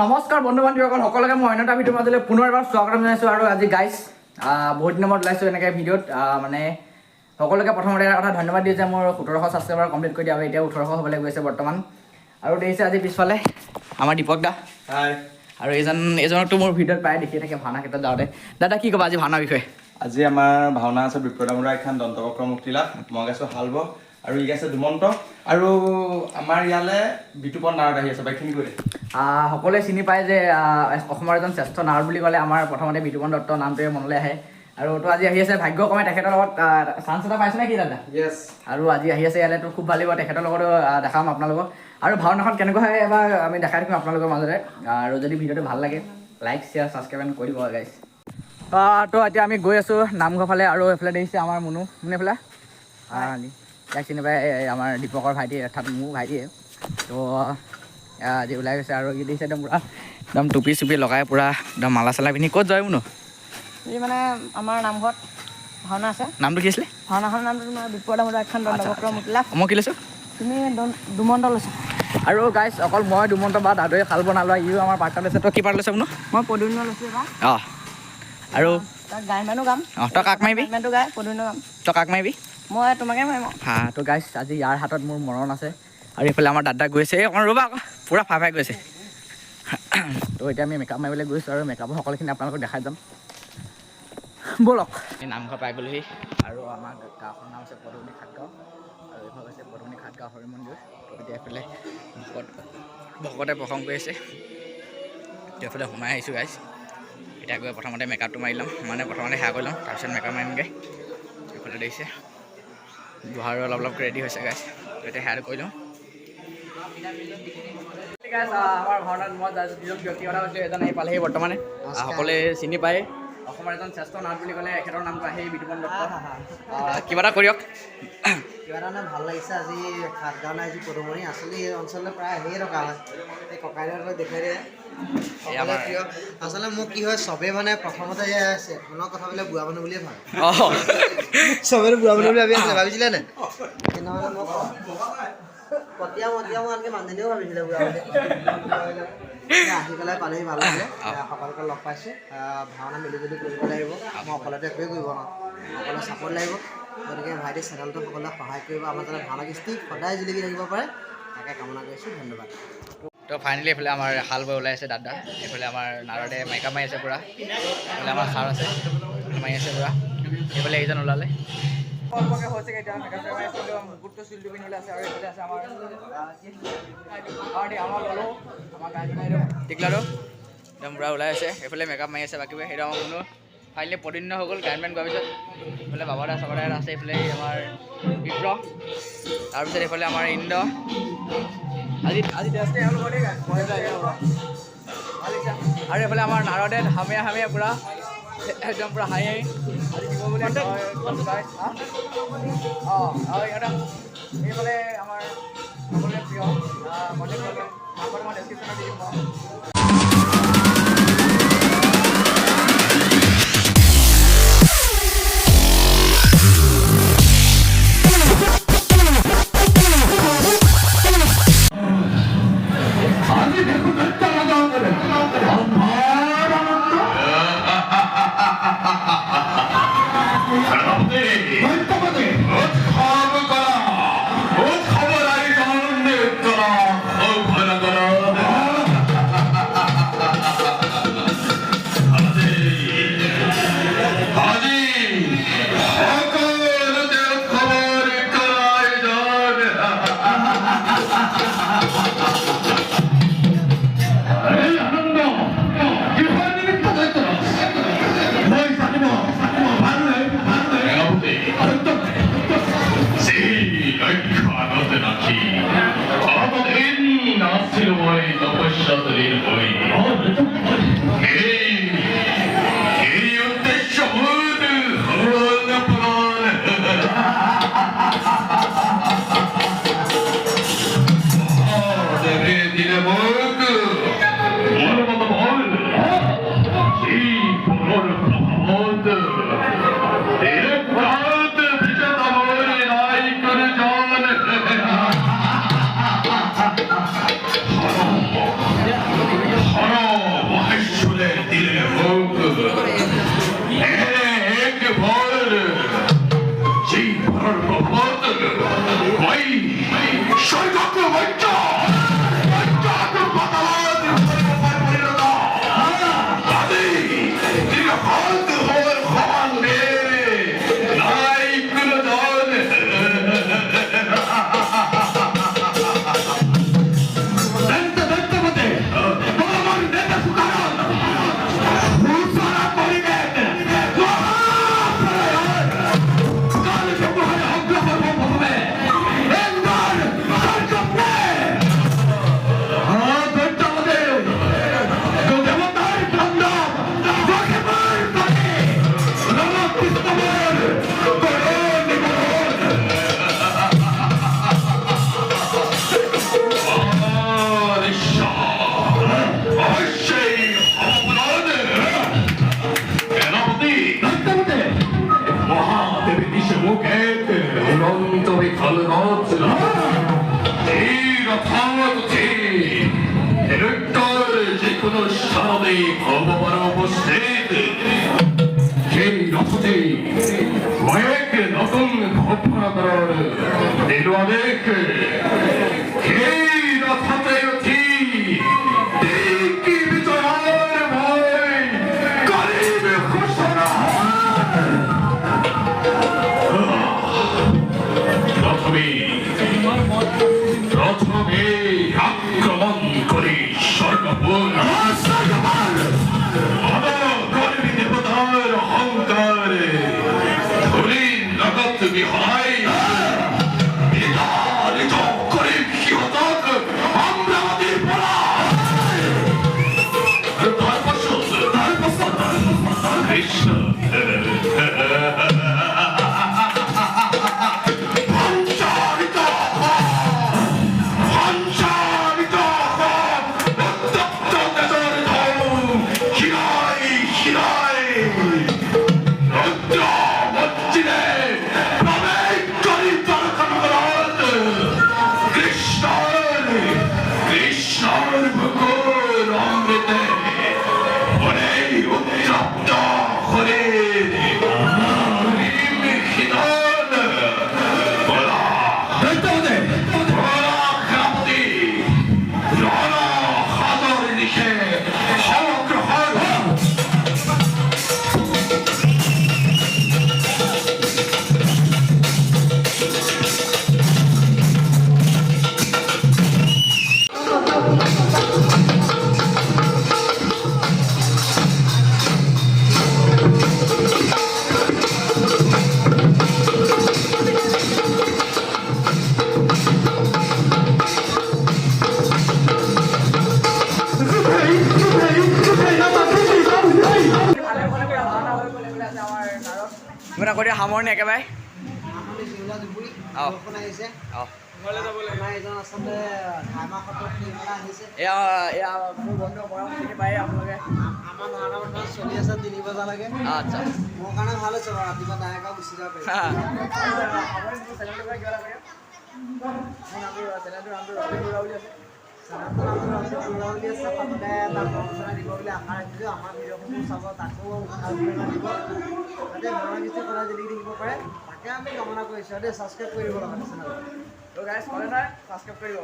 নমস্কাৰ বন্ধু বান্ধৱীসকল সকলোকে মই অন্য এটা ভিডিঅ'ৰ মাজলৈ পুনৰ এবাৰ স্বাগতম জনাইছোঁ। আৰু আজি গাইজ বহুত দিনৰ মূৰত ওলাইছোঁ এনেকৈ ভিডিঅ'ত মানে সকলোকে প্ৰথমতে এটা কথা ধন্যবাদ দিওঁ যে মোৰ 1700 ছাবস্ক্ৰাইবাৰ কমপ্লিট কৰি দিয়া, এতিয়া 1800 হ'বলৈ গৈছে বৰ্তমান। আৰু দেখিছে আজি পিছফালে আমাৰ দীপক দা আৰু এজনকতো মোৰ ভিডিঅ'ত প্ৰায় দেখিয়ে থাকে ভাওনা ক্ষেত্ৰত যাওঁতে। দাদা কি ক'বা আজি ভাওনাৰ বিষয়ে? আজি আমাৰ ভাওনা আছে বিপ্ৰদামৰা এখন দন্তবক্ৰ মুক্তিলাভ, মই গাইছোঁ হালব আৰু ই গাইছে দুমন্ত, আৰু আমাৰ ইয়ালৈ বিতুপন নাৰদ আহি আছে। বাকীখিনি কৈ সকলোৱে চিনি পায় যে অসমৰ এজন শ্ৰেষ্ঠ নাৰদ বুলি ক'লে আমাৰ প্ৰথমতে বিতুপন দত্ত নামটোৱে মনলৈ আহে। আৰু তো আজি আহি আছে ভাগ্যক্ৰমে তেখেতৰ লগত চান্স এটা পাইছে নে কি দাদা? য়েছ। আৰু আজি আহি আছে ইয়ালৈ তো খুব ভাল লাগিব, তেখেতৰ লগতো দেখাম আপোনালোকক। আৰু ভাওনাখন কেনেকুৱা হয় এবাৰ আমি দেখাই দিম আপোনালোকৰ মাজতে। আৰু যদি ভিডিঅ'টো ভাল লাগে লাইক শ্বেয়াৰ ছাবস্ক্ৰাইব কৰি দিব গাইজ। তো এতিয়া আমি গৈ আছোঁ নামঘৰ ফালে, আৰু এইফালে দেখিছে আমাৰ মুনু এইফালে ইয়াক চিনি পাই আমাৰ দীপকৰ ভাইটি অৰ্থাৎ মোৰ ভাইটিয়ে। তো আজি ওলাই গৈছে আৰু ই দেখিছে একদম পূৰা একদম টুপি চুপি লগাই পূৰা একদম মালা চালা পিন্ধি। ক'ত যায় মুনু? এই মানে আমাৰ নামঘৰত ভাওনা আছে। নামটো কি আছিলে? ভাওনাখনৰ নামটো তোমাৰ বিপ্ৰদামৰা এখন দন্তবক্ৰ মুক্তিলাভ। মই কি লৈছোঁ? তুমি দুমন্ত লৈছা। আৰু গাইজ অকল মই দুমন্ত বা দাদুৱে খাল বনালোঁ, ইও আমাৰ পাৰ্টটা লৈছে। তই কি পাৰ্ট লৈছে মুনু? মই পদুন্য লৈছোঁ এবাৰ। অঁ আৰু তাক গায়মানো গাম। তই কাক মাৰিবি? গায়মানটো গাই পদুন্য গাম। তই কাক মাৰিবি? মই তোমাকে মাৰিম। তো গাইজ আজি ইয়াৰ হাতত মোৰ মৰণ আছে। আৰু এইফালে আমাৰ দাদা গৈছে, এই অকণ ৰ'বা আকৌ পূৰা ফাই গৈছে। তো এতিয়া আমি মেকআপ মাৰিবলৈ গৈছোঁ আৰু মেকআপৰ সকলোখিনি আপোনালোকক দেখাই যাম, ব'লক। এই নামঘৰ পাই গ'লোহি আৰু আমাৰ গাঁওখনৰ নাম হৈছে পদুমণি ঘাটগাঁও, আৰু এইখন হৈছে পদুমণি ঘাটগাঁও হৰি মন্দিৰ। তো এতিয়া এইফালে ভকতে প্ৰসংগ কৰি আছে, এইফালে সোমাই আহিছোঁ গাইজ। এতিয়া গৈ প্ৰথমতে মেকআপটো মাৰি ল'ম, মানে প্ৰথমতে সেৱা কৰি ল'ম, তাৰপিছত মেকআপ মাৰিমগৈ। এইফালে দেখিছে জোহাৰো অলপ ৰেডি হৈছে গাইজ। তো এতিয়া সেৱাটো কৰি লওঁ। আমাৰ ভাওনাত মই যিজন ব্যক্তিগত হৈছিলোঁ এজন আহি পালেহি বৰ্তমানে। সকলোৱে চিনি পায়, অসমৰ এজন শ্ৰেষ্ঠ নাট বুলি ক'লে এখেতৰ নামটো আহেই বিতুপন দত্ত। কিবা এটা কৰিয়ক। কিবা এটা ভাল লাগিছে আজি ঘাটগাঁও নাই যি পদুমণি আচলতে এই অঞ্চললৈ প্ৰায় আহিয়ে থকা হয়। এই ককাইদেউহঁতক দেখুৱাই দিয়ে প্ৰিয়। আচলতে মোক কি হয়, চবেই মানে প্ৰথমতে ফোনৰ কথা বোলে বুঢ়া মানুহ বুলিয়ে ভাবে। চবেই বুঢ়া মানুহ বুলি ভাবি আছিলে, ভাবিছিলে নে? কিন্তু মানে মোক কটীয়া মটীয়া মই আনকি মানুহজনীও ভাবিছিলে বুঢ়া বুলি। আহি পেলাই পালেহি ভাল লাগিলে, সকলোকে লগ পাইছোঁ। ভাওনা মিলিজুলি কৰিব লাগিব, মই অকলেতো একোৱেই কৰিব নোৱাৰোঁ, সকলোৱে ছাপৰ্ট লাগিব। গতিকে ভাইটি চেনেলটো সকলোৱে সহায় কৰিব, আমাৰ যাতে ভাওনা কৃষ্টি সদায় জিলিকি থাকিব পাৰে তাকে কামনা কৰিছোঁ। ধন্যবাদ। তো ফাইনেলি এইফালে আমাৰ হাল বৈ ওলাই আছে দাদা, এইফালে আমাৰ নাৰদে মেকআপ মাৰি আছে পূৰা, এইফালে আমাৰ ছাৰ আছে মাৰি আছে পূৰা, এইফালে এইজন ওলালে হৈছেগৈ এতিয়া মেকআপ মুকুটটো চুলিটো পিন্ধিবলৈ আছে। আৰু এইফালে আছে আমাৰ ল'লো আমাৰ গাড়ী টিকলাটো একদম পূৰা ওলাই আছে, এইফালে মেকআপ মাৰি আছে বাকীবোৰে। সেইটো আমাৰ কোনো ফাইনেলি পদিন্য হৈ গ'ল গায়নমেন গোৱাৰ পিছত। এইফালে বাবাদা চাবাদা আছে, এইফালে আমাৰ বিপ্ৰ, তাৰপিছত এইফালে আমাৰ ইন্দ্ৰ। আজি আৰু এইফালে আমাৰ নাৰদে হামিয়া পূৰা একদম পূৰা হাঁহি আজি দিব বুলি একদম। এইফালে আমাৰ সকলোৰে প্ৰিয় কণ্টেক্ট মই ডেছক্ৰিপশ্যনত দি দিম বাৰু। কৰি সামৰণি একেবাৰে এয়া এয়া মোৰ বন্ধু পৰম চিনি পায় আপোনালোকে আমাৰ ভাওনা চলি আছে 3 বজালৈকে আচ্ছা মোৰ কাৰণে ভাল হৈছে বাৰু ৰাতিপুৱা ডাইৰেক্ট গুচি যাব পাৰি তাকে আমি কামনা কৰিছোঁ দেই ছাবস্ক্ৰাইব কৰিব লাগে চেনেলটো ছাবস্ক্ৰাইব কৰিব